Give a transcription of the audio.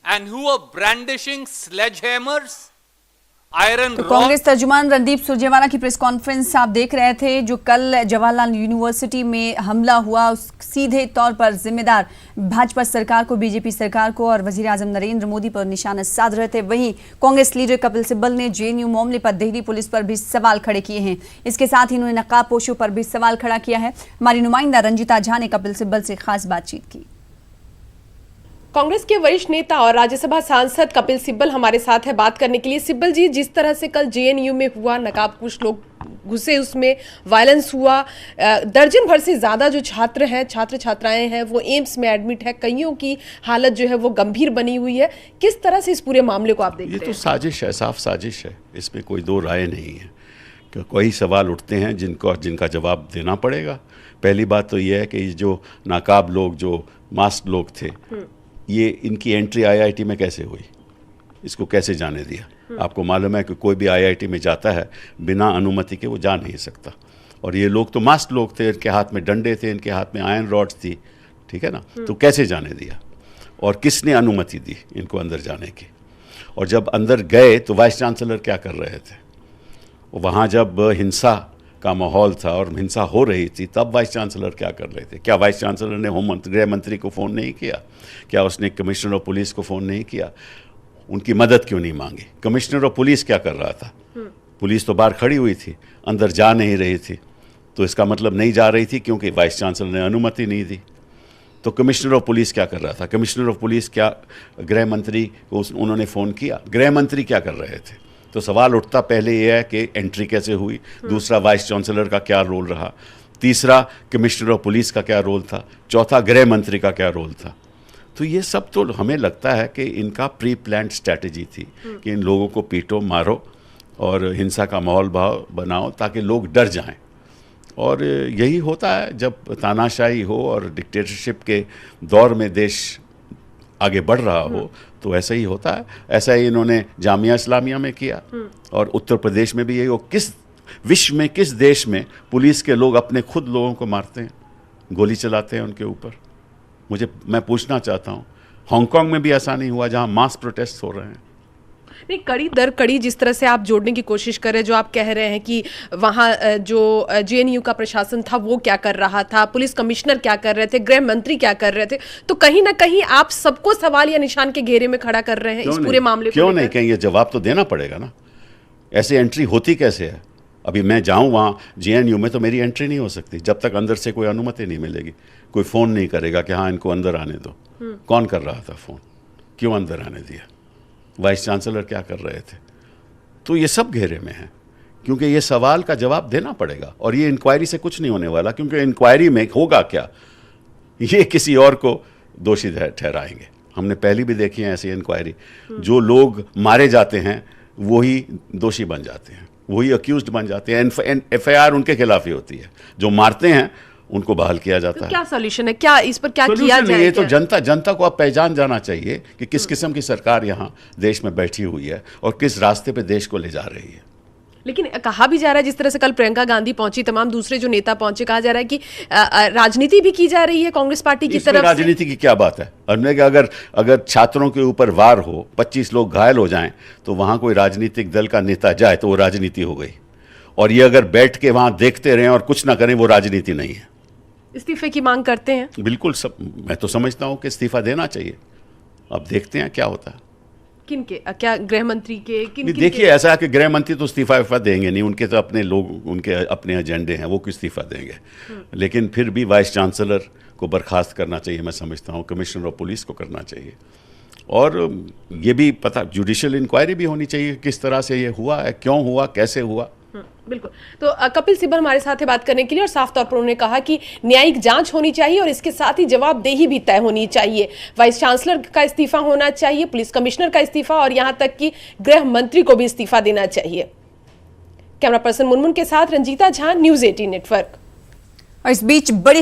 and who were brandishing sledgehammers, iron तो rods. Congress तर्जुमान Randeep Surjewala की press conference आप देख रहे थे, जो कल जवाहरलाल यूनिवर्सिटी में हमला हुआ उस सीधे तौर पर जिम्मेदार भाजपा सरकार को, बीजेपी सरकार को और वजीर आजम नरेंद्र मोदी पर निशाना साध रहे थे। वहीं कांग्रेस लीडर कपिल सिब्बल ने जेएनयू मामले पर दिल्ली पुलिस पर भी सवाल खड़े किए हैं। इसके साथ ही उन्होंने नकाबपोशों पर भी सवाल खड़ा किया है। हमारी नुमाइंदा रंजिता झा ने कपिल सिब्बल से खास बातचीत की। कांग्रेस के वरिष्ठ नेता और राज्यसभा सांसद कपिल सिब्बल हमारे साथ है बात करने के लिए। सिब्बल जी, जिस तरह से कल जेएनयू में हुआ, नकाबपोश लोग घुसे, उसमें वायलेंस हुआ, दर्जन भर से ज्यादा जो छात्र हैं, छात्र छात्राएं हैं, वो एम्स में एडमिट है, कईयों की हालत जो है वो गंभीर बनी हुई है। किस तरह से इस पूरे मामले को आप देखते हैं? ये तो साजिश है, साफ साजिश है, इसमें कोई दो राय नहीं है। कई सवाल उठते हैं जिनका जवाब देना पड़ेगा। पहली बात तो ये है कि जो नाकाब लोग, जो मास्क लोग थे, ये इनकी एंट्री आईआईटी में कैसे हुई, इसको कैसे जाने दिया? आपको मालूम है कि कोई भी आईआईटी में जाता है बिना अनुमति के वो जा नहीं सकता। और ये लोग तो मास्क लोग थे, इनके हाथ में डंडे थे, इनके हाथ में आयरन रॉड्स थी, ठीक है ना? तो कैसे जाने दिया और किसने अनुमति दी इनको अंदर जाने की? और जब अंदर गए तो वाइस चांसलर क्या कर रहे थे? वहाँ जब हिंसा का माहौल था और हिंसा हो रही थी, तब वाइस चांसलर क्या कर रहे थे? क्या वाइस चांसलर ने गृह मंत्री को फ़ोन नहीं किया? क्या उसने कमिश्नर ऑफ पुलिस को फ़ोन नहीं किया? उनकी मदद क्यों नहीं मांगी? कमिश्नर ऑफ पुलिस क्या कर रहा था? पुलिस तो बाहर खड़ी हुई थी, अंदर जा नहीं रही थी। तो इसका मतलब नहीं जा रही थी क्योंकि वाइस चांसलर ने अनुमति नहीं दी। तो कमिश्नर ऑफ पुलिस क्या कर रहा था? कमिश्नर ऑफ पुलिस क्या गृह मंत्री को उन्होंने फ़ोन किया? गृह मंत्री क्या कर रहे थे? तो सवाल उठता पहले ये है कि एंट्री कैसे हुई, दूसरा वाइस चांसलर का क्या रोल रहा, तीसरा कमिश्नर ऑफ पुलिस का क्या रोल था, चौथा गृह मंत्री का क्या रोल था। तो ये सब तो हमें लगता है कि इनका प्री प्लान्ड स्ट्रैटेजी थी कि इन लोगों को पीटो, मारो और हिंसा का माहौल बनाओ ताकि लोग डर जाएं। और यही होता है जब तानाशाही हो और डिक्टेटरशिप के दौर में देश आगे बढ़ रहा हो, तो ऐसा ही होता है। ऐसा ही इन्होंने जामिया इस्लामिया में किया और उत्तर प्रदेश में भी यही हो। किस विश्व में, किस देश में पुलिस के लोग अपने खुद लोगों को मारते हैं, गोली चलाते हैं उनके ऊपर? मैं पूछना चाहता हूँ, हांगकांग में भी ऐसा नहीं हुआ जहाँ मास प्रोटेस्ट हो रहे हैं? नहीं, कड़ी दर कड़ी जिस तरह से आप जोड़ने की कोशिश कर रहे हैं, जो आप कह रहे हैं कि वहाँ जो जेएनयू का प्रशासन था वो क्या कर रहा था, पुलिस कमिश्नर क्या कर रहे थे, गृह मंत्री क्या कर रहे थे, तो कहीं ना कहीं आप सबको सवाल या निशान के घेरे में खड़ा कर रहे हैं इस पूरे मामले को। क्यों नहीं? कहीं ये जवाब तो देना पड़ेगा ना। ऐसे एंट्री होती कैसे है? अभी मैं जाऊँ वहाँ जेएनयू में तो मेरी एंट्री नहीं हो सकती जब तक अंदर से कोई अनुमति नहीं मिलेगी। कोई फ़ोन नहीं करेगा कि हाँ इनको अंदर आने दो। कौन कर रहा था फ़ोन? क्यों अंदर आने दिया? वाइस चांसलर क्या कर रहे थे? तो ये सब घेरे में है, क्योंकि ये सवाल का जवाब देना पड़ेगा। और ये इंक्वायरी से कुछ नहीं होने वाला, क्योंकि इंक्वायरी में होगा क्या? ये किसी और को दोषी ठहराएंगे। हमने पहले भी देखी है ऐसी इंक्वायरी। जो लोग मारे जाते हैं वही दोषी बन जाते हैं, वही अक्यूज्ड बन जाते हैं। एफआईआर उनके खिलाफ ही होती है। जो मारते हैं उनको बहाल किया जाता है। क्या सॉल्यूशन है? क्या इस पर क्या किया जाए? ये तो जनता को अब पहचान जाना चाहिए कि किस किस्म की सरकार यहाँ देश में बैठी हुई है और किस रास्ते पे देश को ले जा रही है। लेकिन कहा भी जा रहा है, जिस तरह से कल प्रियंका गांधी पहुंची, तमाम दूसरे जो नेता पहुंचे, कहा जा रहा है कि राजनीति भी की जा रही है कांग्रेस पार्टी की तरफ से। राजनीति की क्या बात है? अगर छात्रों के ऊपर वार हो, 25 लोग घायल हो जाएं, तो वहां कोई राजनीतिक दल का नेता जाए तो वो राजनीति हो गई। और ये अगर बैठ के वहां देखते रहें और कुछ ना करें, वो राजनीति नहीं है। इस्तीफे की मांग करते हैं? बिल्कुल। मैं तो समझता हूं कि इस्तीफा देना चाहिए। अब देखते हैं क्या होता है। किनके? क्या गृह मंत्री के? देखिए, ऐसा है कि गृह मंत्री तो इस्तीफा देंगे नहीं, उनके तो अपने लोग, उनके अपने एजेंडे हैं, वो क्यों इस्तीफा देंगे? लेकिन फिर भी वाइस चांसलर को बर्खास्त करना चाहिए, मैं समझता हूँ। कमिश्नर ऑफ पुलिस को करना चाहिए। और ये भी पता, जुडिशियल इंक्वायरी भी होनी चाहिए, किस तरह से ये हुआ है, क्यों हुआ, कैसे हुआ। बिल्कुल। तो कपिल सिब्बल हमारे साथ है बात करने के लिए, और साफ तौर पर उन्होंने कहा कि न्यायिक जांच होनी चाहिए और इसके साथ ही जवाबदेही भी तय होनी चाहिए। वाइस चांसलर का इस्तीफा होना चाहिए, पुलिस कमिश्नर का इस्तीफा, और यहां तक कि गृह मंत्री को भी इस्तीफा देना चाहिए। कैमरा पर्सन मुनमुन के साथ रंजीता झा, न्यूज़ 18 नेटवर्क। और इस बीच बड़ी